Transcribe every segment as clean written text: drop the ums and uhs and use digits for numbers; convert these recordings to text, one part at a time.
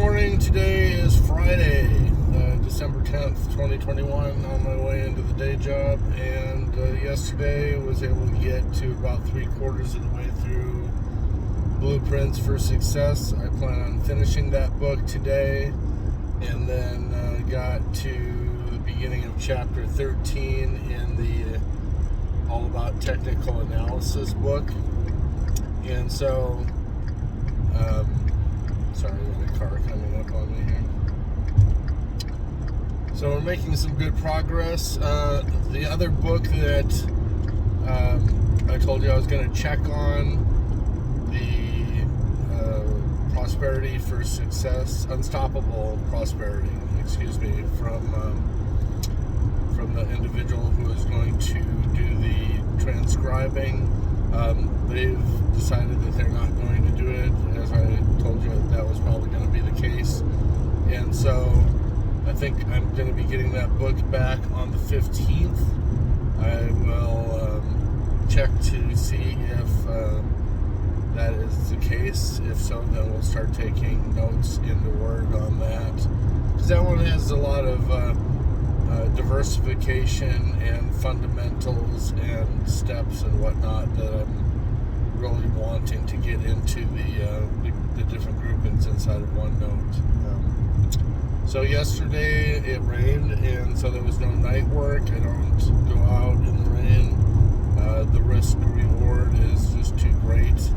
morning. Today is Friday, December 10th, 2021, on my way into the day job, and yesterday was able to get to about 3/4 of the way through Blueprints for Success. I plan on finishing that book today, and then got to the beginning of chapter 13 in the All About Technical Analysis book. And so sorry, there's a car coming up on me here. So we're making some good progress. The other book that I told you I was going to check on, the Prosperity for Success, Unstoppable Prosperity, from the individual who is going to do the transcribing. They've decided that they're not going to do it. As I told you, that was probably going to be the case. And so I think I'm going to be getting that book back on the 15th. I will check to see if that is the case. If so, then we'll start taking notes in the Word on that. Because that one has a lot of diversification and fundamentals and steps and whatnot that I'm really wanting to get into the different groupings inside of OneNote. So yesterday it rained, and so there was no night work. I don't go out in the rain. The risk reward is just too great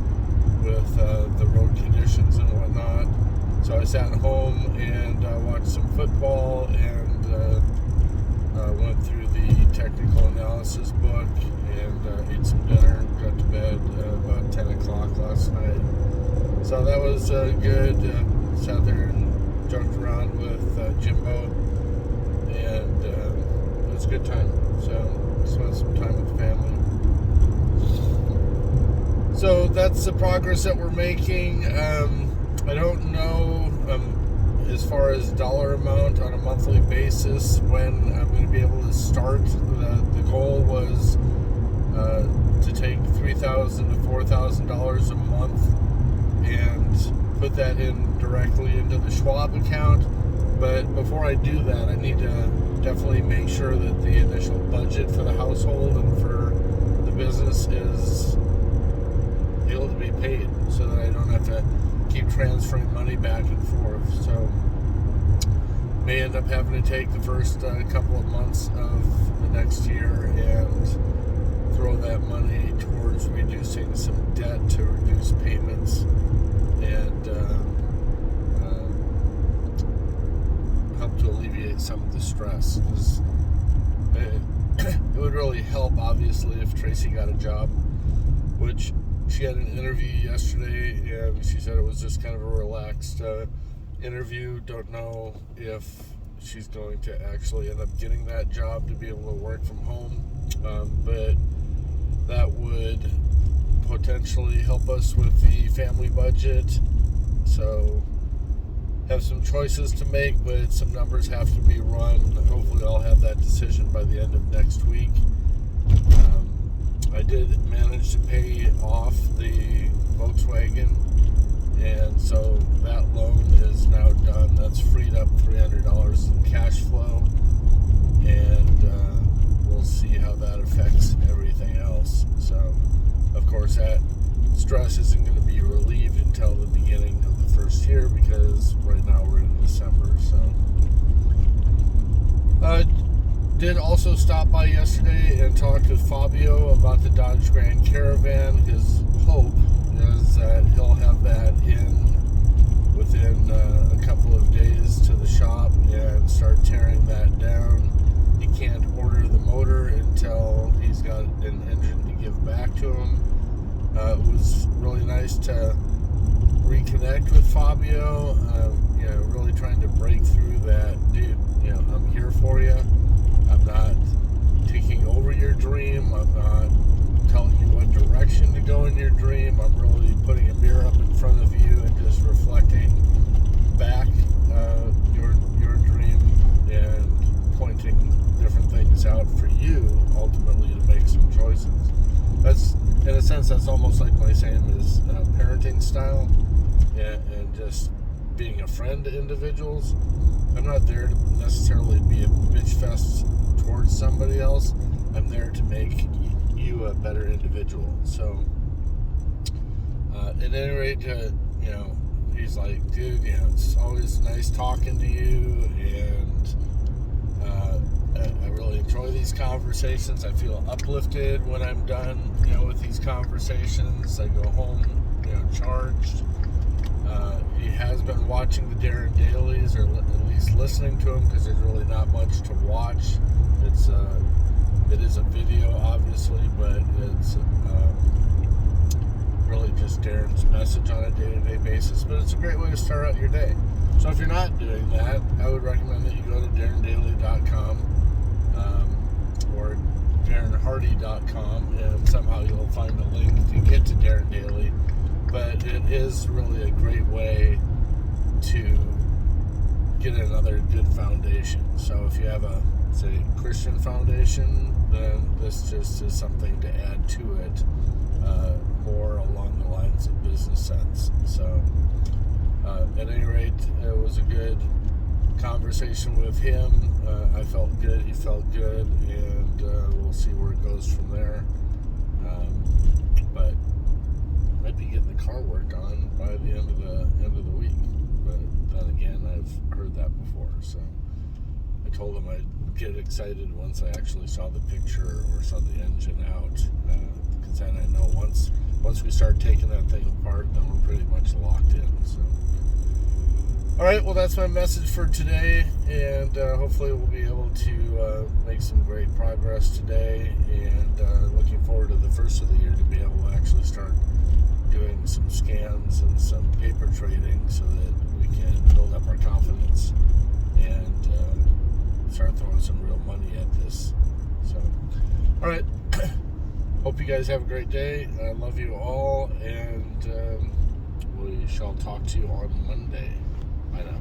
with the road conditions and whatnot. So I sat at home and watched some football and went through the technical analysis book and ate some dinner. Got to bed about 10 o'clock last night. So that was good. Sat there and joked around with Jimbo, and it was a good time. So spent some time with the family. So that's the progress that we're making. I don't know as far as dollar amount on a monthly basis when I'm going to be able to start. The goal was to take $3,000 to $4,000 a month and put that in directly into the Schwab account. But before I do that, I need to definitely make sure that the initial budget for the household and for the business is able to be paid, so that I don't have to keep transferring money back and forth. So may end up having to take the first couple of months of the next year and throw that money towards reducing some debt to reduce payments and help to alleviate some of the stress. It would really help, obviously, if Tracy got a job, which she had an interview yesterday, and she said it was just kind of a relaxed interview. Don't know if she's going to actually end up getting that job to be able to work from home, but that would potentially help us with the family budget. So have some choices to make, but some numbers have to be run. Hopefully I'll have that decision by the end of next week. I did manage to pay off the Volkswagen, and so that loan is now done. That's freed up $300 in cash flow, and we'll see how that affects everything else. So, of course, that stress isn't going to be relieved until the beginning of the first year, because right now we're in December. So, did also stop by yesterday and talked with Fabio about the Dodge Grand Caravan. His hope is that he'll have that in within a couple of days to the shop and start tearing that down. He can't order the motor until he's got an engine to give back to him. It was really nice to reconnect with Fabio. Really trying to break through that, dude. I'm here for you. I'm not taking over your dream. I'm not telling you what direction to go in your dream. I'm really putting a mirror up in front of you and just reflecting back your dream and pointing different things out for you, ultimately, to make some choices. That's, in a sense, that's almost like my same as parenting style, and just being a friend to individuals. I'm not there to necessarily be a bitch fest towards somebody else. I'm there to make you a better individual. So, at any rate, he's like, dude, it's always nice talking to you, and I really enjoy these conversations. I feel uplifted when I'm done, with these conversations. I go home, charged. He has been watching the Darren Dailies, or at least listening to them, because there's really not much to watch. It is a video, obviously, but it's really just Darren's message on a day-to-day basis. But it's a great way to start out your day. So if you're not doing that, I would recommend that you go to darrendaily.com or darrenhardy.com, and somehow you'll find a link to get to Darren Daily. But it is really a great way to get another good foundation. So if you have a, say, Christian foundation, then this just is something to add to it, more along the lines of business sense. So at any rate, it was a good conversation with him. I felt good, he felt good, and we'll see where it goes from there. But might be getting the car worked on by the end of the week. But then again, I've heard that before. So I told him I'd get excited once I actually saw the picture or saw the engine out, because then I know once we start taking that thing apart, then we're pretty much locked in. So, all right, well, that's my message for today, and hopefully we'll be able to make some great progress today, and looking forward to the first of the year to be able to actually start doing some scans and some paper trading, so that we can build up our confidence and start throwing some real money at this. So, all right. Hope you guys have a great day. I love you all, and we shall talk to you on Monday. Bye now.